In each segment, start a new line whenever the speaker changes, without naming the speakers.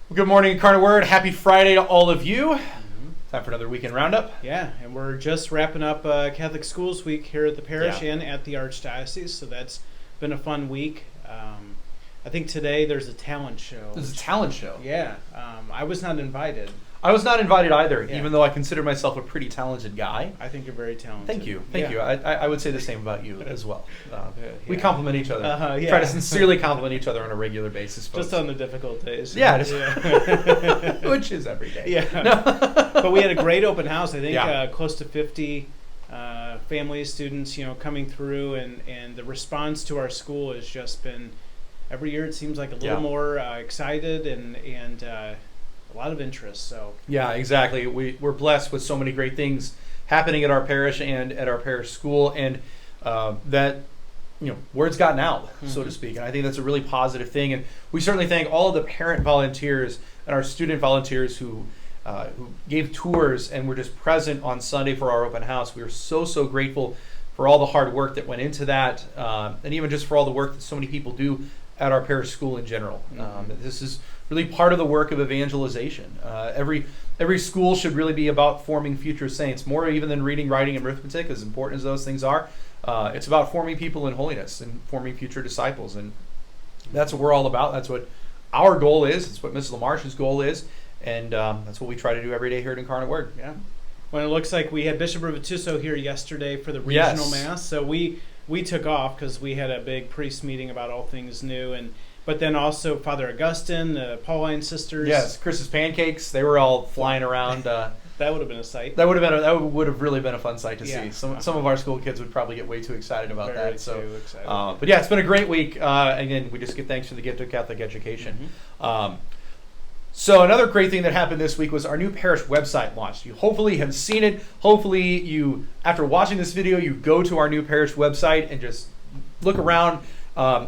Well, good morning, Incarnate Word. Happy Friday to all of you. Time for another weekend roundup.
Yeah, and we're just wrapping up Catholic Schools Week here at the parish and at the Archdiocese, so that's been a fun week. I think today there's a talent show.
There's a talent show.
Yeah, I was not invited.
I was not invited either,
Yeah.
even though I consider myself a pretty talented guy.
I think you're very talented.
Thank you. Thank you. I would say the same about you as well. We
Yeah.
compliment each other.
Yeah.
Try to sincerely compliment each other on a regular basis, folks.
Just on the difficult days.
Yeah.
Yeah.
Which is every day.
Yeah.
No.
But we had a great open house. I think
Yeah.
close to 50 families, students, coming through, and the response to our school has just been, every year it seems like a little more excited and a lot of interest. So
Yeah, exactly. We're blessed with so many great things happening at our parish and at our parish school, and that word's gotten out, so to speak. And I think that's a really positive thing. And we certainly thank all of the parent volunteers and our student volunteers who gave tours and were just present on Sunday for our open house. We are so grateful for all the hard work that went into that, and even just for all the work that so many people do at our parish school in general. This is really part of the work of evangelization. Every school should really be about forming future saints, more even than reading, writing, and arithmetic, as important as those things are. It's about forming people in holiness and forming future disciples, and that's what we're all about. That's what our goal is. It's what Mrs. LaMarche's goal is, and that's what we try to do every day here at Incarnate Word.
yeah. Well, it looks like we had Bishop Rivatuso here yesterday for the regional mass, so we took off because we had a big priest meeting about all things new, but then also Father Augustine, the Pauline sisters.
Yes, Chris's Pancakes. They were all flying around.
That would have been a sight.
That would have really been a fun sight to
Yeah.
see. Some of our school kids would probably get way too excited about
Very
that. So,
too excited.
but yeah, it's been a great week. Again, we just give thanks for the gift of Catholic education. So another great thing that happened this week was our new parish website launched. You hopefully have seen it. Hopefully you, after watching this video, you go to our new parish website and just look around.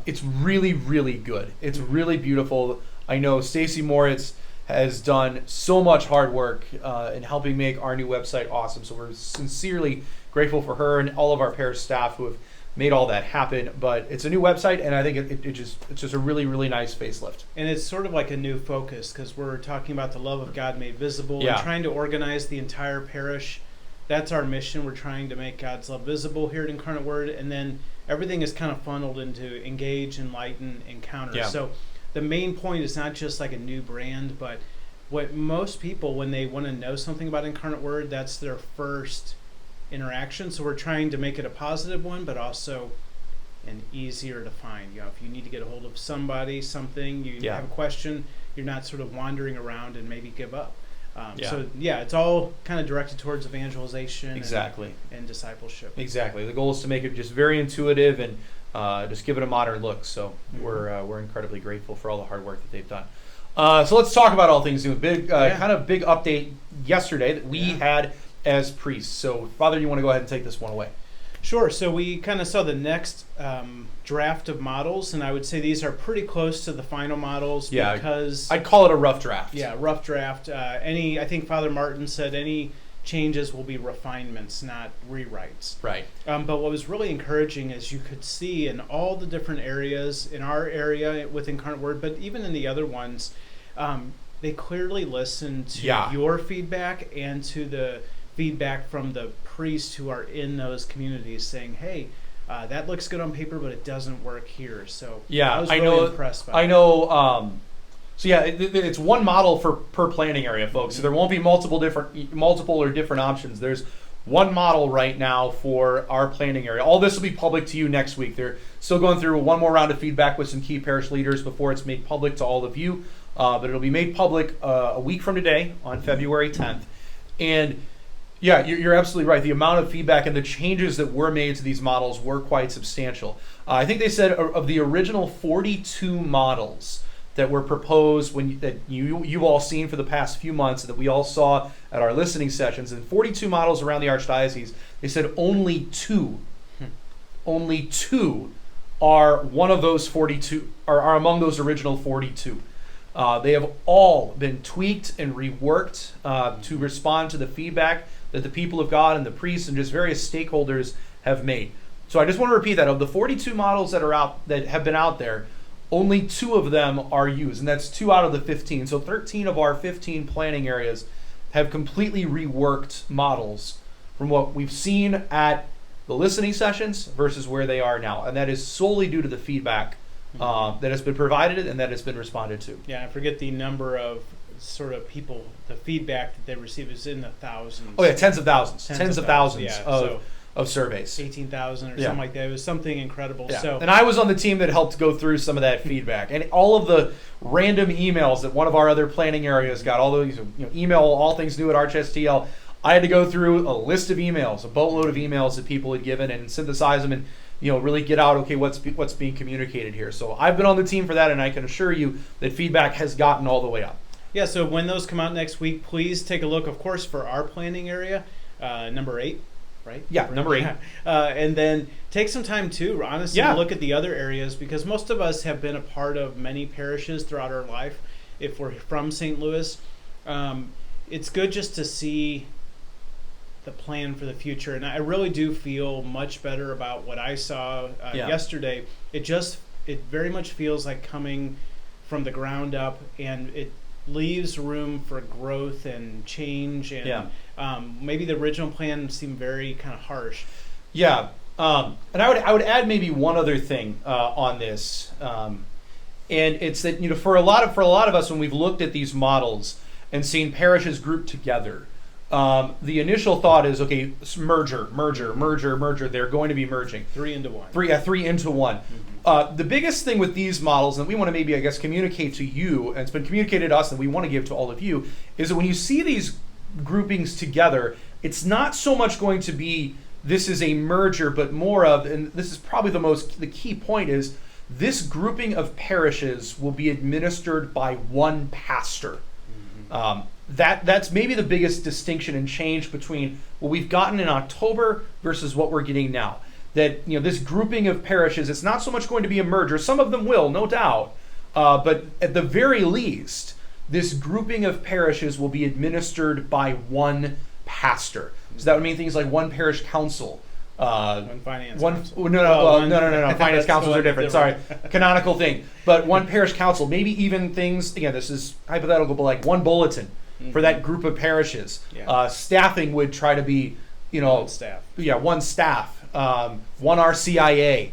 It's really good. It's really beautiful. I know Stacy Moritz has done so much hard work in helping make our new website awesome. So we're sincerely grateful for her and all of our parish staff who have made all that happen. But it's a new website, and I think it's just a really nice facelift.
And it's sort of like a new focus because we're talking about the love of God made visible and trying to organize the entire parish. That's our mission. We're trying to make God's love visible here at Incarnate Word, and then everything is kind of funneled into engage, enlighten, encounter.
Yeah.
So the main point is not just like a new brand, but what most people, when they want to know something about Incarnate Word, that's their first interaction. So we're trying to make it a positive one, but also an easier to find. If you need to get a hold of somebody, something, you have a question, you're not sort of wandering around and maybe give up. So it's all kind of directed towards evangelization and discipleship.
Exactly. The goal is to make it just very intuitive and just give it a modern look. So we're incredibly grateful for all the hard work that they've done. So let's talk about all things new. Big update yesterday that we had as priests. So Father, you want to go ahead and take this one away?
Sure. So we kind of saw the next draft of models, and I would say these are pretty close to the final models.
Yeah,
because
I'd call it a rough draft.
Yeah, rough draft. I think Father Martin said any changes will be refinements, not rewrites.
Right.
But what was really encouraging is you could see in all the different areas, in our area with Incarnate Word, but even in the other ones, they clearly listened to your feedback and to the feedback from the priests who are in those communities saying, hey, that looks good on paper, but it doesn't work here. So I was really impressed by that.
I know. It's one model per planning area, folks. So there won't be multiple or different options. There's one model right now for our planning area. All this will be public to you next week. They're still going through one more round of feedback with some key parish leaders before it's made public to all of you. But it'll be made public a week from today on February 10th. And yeah, you're absolutely right. The amount of feedback and the changes that were made to these models were quite substantial. I think they said of the original 42 models that were proposed that you've all seen for the past few months that we all saw at our listening sessions, and 42 models around the Archdiocese, they said only two are one of those 42, are among those original 42. They have all been tweaked and reworked to respond to the feedback that the people of God and the priests and just various stakeholders have made. So I just want to repeat that. Of the 42 models that have been out there, only 2 of them are used, and that's 2 out of the 15. So 13 of our 15 planning areas have completely reworked models from what we've seen at the listening sessions versus where they are now. And that is solely due to the feedback that has been provided and that has been responded to.
Yeah, I forget the number of sort of people, the feedback that they receive is in the thousands.
Oh yeah, tens of thousands. Tens of thousands
yeah.
of surveys.
18,000 or something like that. It was something incredible.
Yeah.
So,
and I was on the team that helped go through some of that feedback. And all of the random emails that one of our other planning areas got, all those email all things new at ArchSTL, I had to go through a list of emails, a boatload of emails that people had given and synthesize them and really get out, okay, what's being communicated here. So I've been on the team for that, and I can assure you that feedback has gotten all the way up.
Yeah, so when those come out next week, please take a look, of course, for our planning area, number 8. Right?
Yeah, number 8.
And then take some time too, honestly, to look at the other areas, because most of us have been a part of many parishes throughout our life. If we're from St. Louis, it's good just to see the plan for the future. And I really do feel much better about what I saw yesterday. It very much feels like coming from the ground up, and it leaves room for growth and change, and maybe the original plan seemed very kind of harsh.
Yeah, and I would add maybe one other thing on this, and it's that for a lot of us, when we've looked at these models and seen parishes grouped together, the initial thought is, okay, merger. They're going to be merging
3 into 1.
3 into 1. The biggest thing with these models, and we want to maybe, I guess, communicate to you, and it's been communicated to us and we want to give to all of you, is that when you see these groupings together, it's not so much going to be this is a merger, but more of, and this is probably the key point, is this grouping of parishes will be administered by one pastor. That's maybe the biggest distinction and change between what we've gotten in October versus what we're getting now. That this grouping of parishes, it's not so much going to be a merger. Some of them will, no doubt, but at the very least, this grouping of parishes will be administered by one pastor. So that would mean things like one parish council,
one finance council.
No. Finance councils are different. Sorry, canonical thing. But one parish council, maybe even things. Again, this is hypothetical, but like one bulletin for that group of parishes.
Yeah.
Staffing would try to be,
one staff.
Yeah, one staff. One RCIA,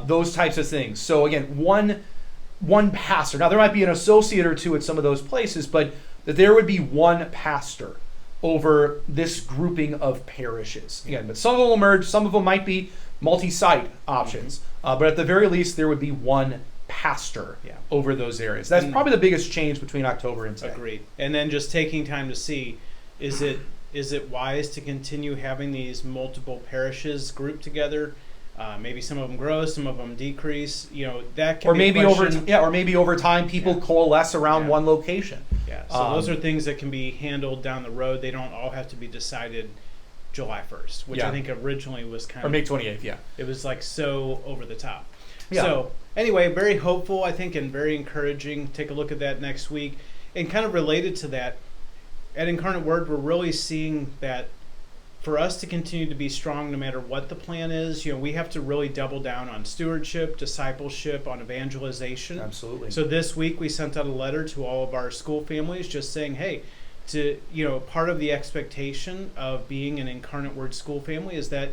those types of things. So again, one pastor. Now there might be an associate or two at some of those places, but that there would be one pastor over this grouping of parishes. Again, but some of them will merge, some of them might be multi-site options, but at the very least there would be one pastor over those areas. That's probably the biggest change between October and today.
Agreed. And then just taking time to see, is it wise to continue having these multiple parishes grouped together? Maybe some of them grow, some of them decrease. That can be a question.
Or maybe over time people coalesce around one location.
Yeah. So those are things that can be handled down the road. They don't all have to be decided July 1st, which I think originally was kind of,
or May 28th. Yeah.
It was like so over the top.
Yeah.
So anyway, very hopeful, I think, and very encouraging. Take a look at that next week, and kind of related to that. At Incarnate Word, we're really seeing that for us to continue to be strong no matter what the plan is, we have to really double down on stewardship, discipleship, on evangelization.
Absolutely.
So this week we sent out a letter to all of our school families just saying, hey, part of the expectation of being an Incarnate Word school family is that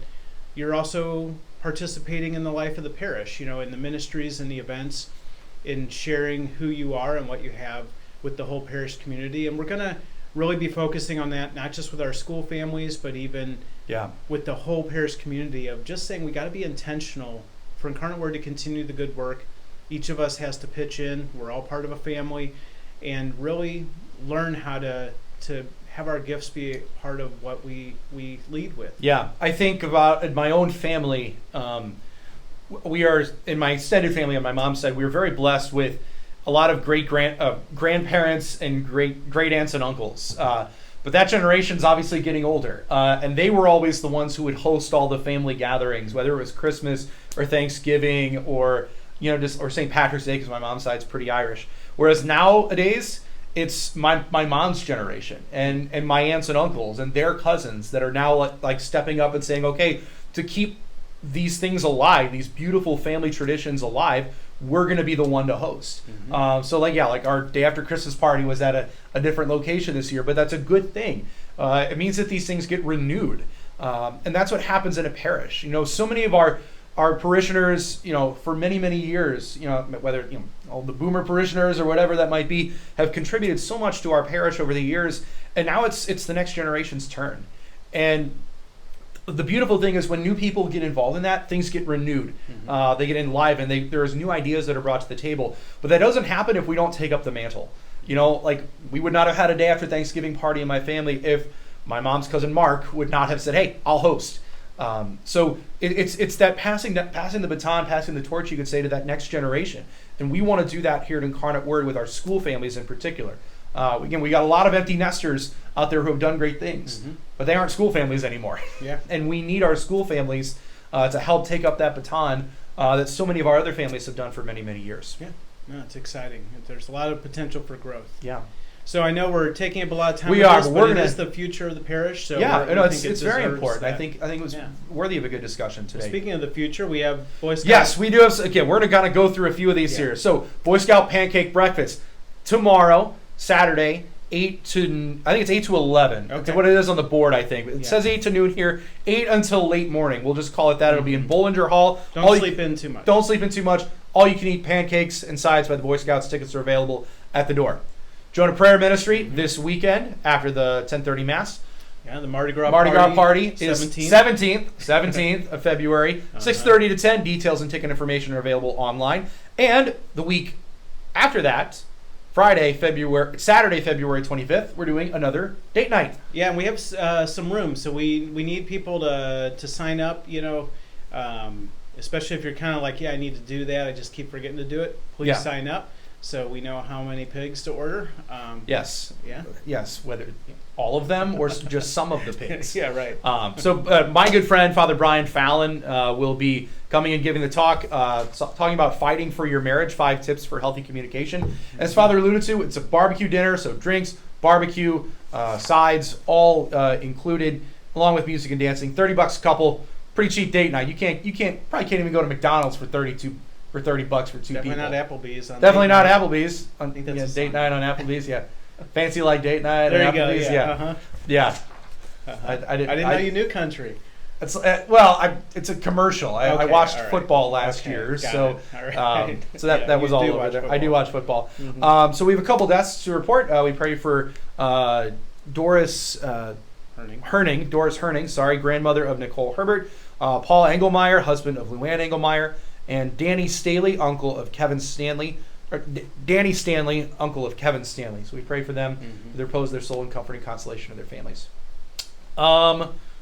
you're also participating in the life of the parish, in the ministries and the events, in sharing who you are and what you have with the whole parish community. And we're going to really be focusing on that, not just with our school families, but even with the whole parish community, of just saying we got to be intentional for Incarnate Word to continue the good work. Each of us has to pitch in. We're all part of a family, and really learn how to have our gifts be part of what we lead with. Yeah,
I think about my own family. We are, in my extended family on my mom's side, we were very blessed with a lot of grandparents and great aunts and uncles. But that generation's obviously getting older. And they were always the ones who would host all the family gatherings, whether it was Christmas or Thanksgiving or or St. Patrick's Day, because my mom's side's pretty Irish. Whereas nowadays, it's my mom's generation and my aunts and uncles and their cousins that are now like stepping up and saying, okay, to keep these things alive, these beautiful family traditions alive, we're going to be the one to host. So like our day after Christmas party was at a different location this year, but that's a good thing. It means that these things get renewed. And that's what happens in a parish. So many of our parishioners, for many, many years, whether, all the boomer parishioners or whatever that might be, have contributed so much to our parish over the years. And now it's the next generation's turn. And the beautiful thing is when new people get involved in that, things get renewed. They get enlivened. There's new ideas that are brought to the table. But that doesn't happen if we don't take up the mantle. We would not have had a day after Thanksgiving party in my family if my mom's cousin Mark would not have said, "Hey, I'll host." So it's that passing the baton, passing the torch, you could say, to that next generation. And we want to do that here at Incarnate Word with our school families in particular. Again, we got a lot of empty nesters out there who have done great things, but they aren't school families anymore.
Yeah.
And we need our school families to help take up that baton that so many of our other families have done for many, many years.
Yeah, no, it's exciting. There's a lot of potential for growth.
Yeah.
So I know we're taking up a lot of time.
We
with
are,
this,
but
it is the future of the parish. So
it's very important.
That.
I think it was worthy of a good discussion today.
Well, speaking of the future, we have Boy Scouts.
Yes, we do have. Again, we're going to kind of go through a few of these here. So Boy Scout Pancake Breakfast tomorrow, Saturday, 8 to 11.
Okay.
That's what it is on the board, I think. It says 8 to noon here, 8 until late morning. We'll just call it that. It'll be in Bollinger Hall.
Don't sleep in too much.
Don't sleep in too much. All you can eat pancakes and sides by the Boy Scouts. Tickets are available at the door. Jonah Prayer Ministry this weekend after the 10:30 Mass.
Yeah, the Mardi Gras
party is
17th.
17th of February, 6:30 to 10. Details and ticket information are available online. And the week after that, Saturday, February 25th, we're doing another date night.
Yeah, and we have some room, so we need people to sign up. Especially if you're kind of like, I need to do that. I just keep forgetting to do it. Please sign up. So we know how many pigs to order.
Yes.
Yeah.
Yes. Whether all of them or just some of the pigs.
Yeah. Right.
So my good friend Father Brian Fallon will be coming and giving the talk, talking about fighting for your marriage, 5 tips for healthy communication. As Father alluded to, it's a barbecue dinner, so drinks, barbecue, sides, all included, along with music and dancing. $30 a couple. Pretty cheap date night. You probably can't even go to McDonald's for $30 for $2 for 2 people.
Definitely not Applebee's.
Definitely not Applebee's.
I think that's
date night on Applebee's. Yeah, fancy like date night.
There
on
you
Applebee's.
go. Yeah.
Yeah.
I didn't know you knew country.
It's a commercial. I watched football last year, so so that was all over there. I do watch football. So we have a couple deaths to report. We pray for Doris Herning, sorry, grandmother of Nicole Herbert, Paul Engelmeyer, husband of Luann Engelmeyer, and Danny Staley, uncle of Kevin Stanley. Danny Stanley, uncle of Kevin Stanley. So we pray for them, their repose, their soul, and comfort and consolation of their families.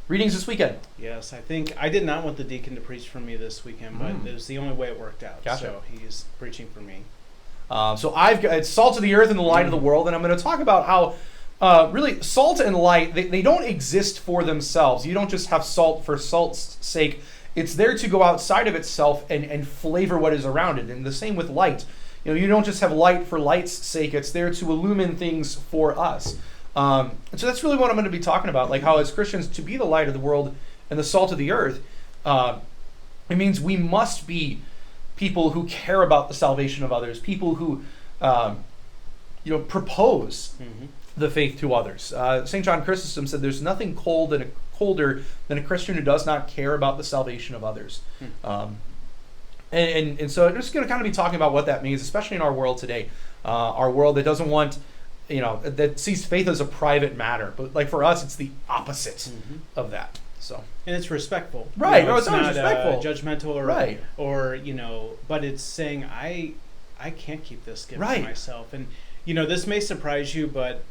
Readings this weekend.
Yes, I think I did not want the deacon to preach for me this weekend, but it was the only way it worked out.
Gotcha.
So he's preaching for me.
So it's salt of the earth and the light of the world, and I'm going to talk about how really salt and light, they don't exist for themselves. You don't just have salt for salt's sake. It's there to go outside of itself and flavor what is around it. And the same with light. You don't just have light for light's sake. It's there to illumine things for us. And so that's really what I'm going to be talking about, like how as Christians, to be the light of the world and the salt of the earth, it means we must be people who care about the salvation of others, people who propose the faith to others. St. John Chrysostom said there's nothing colder than a Christian who does not care about the salvation of others. And so I'm just going to kind of be talking about what that means, especially in our world today. Our world that doesn't want, that sees faith as a private matter. But like for us, it's the opposite of that. So.
And it's respectful.
Right.
It's
not
respectful. Judgmental or
right.
But it's saying, I can't keep this gift
right.
to myself. And, this may surprise you, but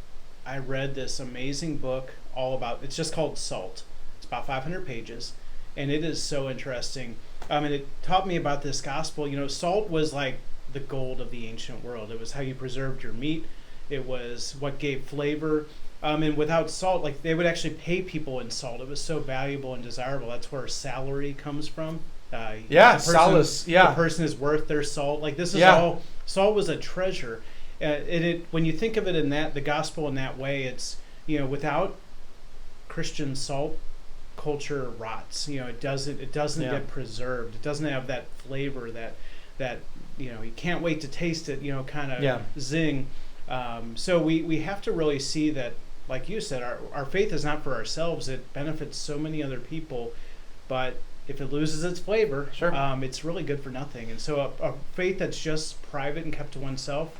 I read this amazing book all about, it's just called Salt. It's about 500 pages, and it is so interesting. And it taught me about this gospel. Salt was like the gold of the ancient world. It was how you preserved your meat. It was what gave flavor. And without salt, like they would actually pay people in salt. It was so valuable and desirable. That's where salary comes from.
Solace. Yeah.
The person is worth their salt. Like this is all. Salt was a treasure. When you think of it in the gospel in that way, it's without Christian salt, culture rots. It doesn't get preserved. It doesn't have that flavor, that you can't wait to taste it, kind of
Yeah.
zing. So we have to really see that, like you said, our faith is not for ourselves. It benefits so many other people, but if it loses its flavor,
Sure.
It's really good for nothing. And so a faith that's just private and kept to oneself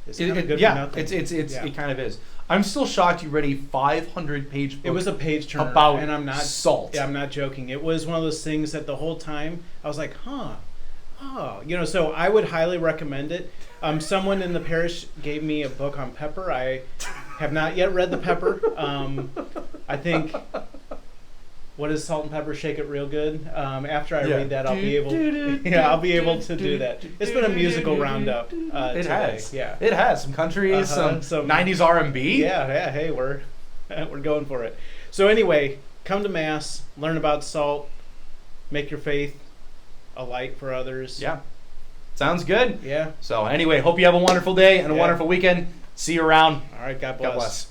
is kind of good for nothing.
It kind of is. I'm still shocked you read a 500-page book.
It was a page turner
about
and I'm not
salt.
Yeah, I'm not joking. It was one of those things that the whole time I was like, so I would highly recommend it. Someone in the parish gave me a book on pepper. I have not yet read the pepper. I think, what is Salt and Pepper? Shake It Real Good. After I read that, I'll be able to do that. It's been a musical roundup.
It
today.
has.
Yeah.
It has some countries, some 90s R&B.
Yeah. Hey, we're going for it. So anyway, come to Mass, learn about salt, make your faith a light for others.
Yeah. Sounds good.
Yeah.
So anyway, hope you have a wonderful day and a wonderful weekend. See you around.
All right. God bless.
God bless.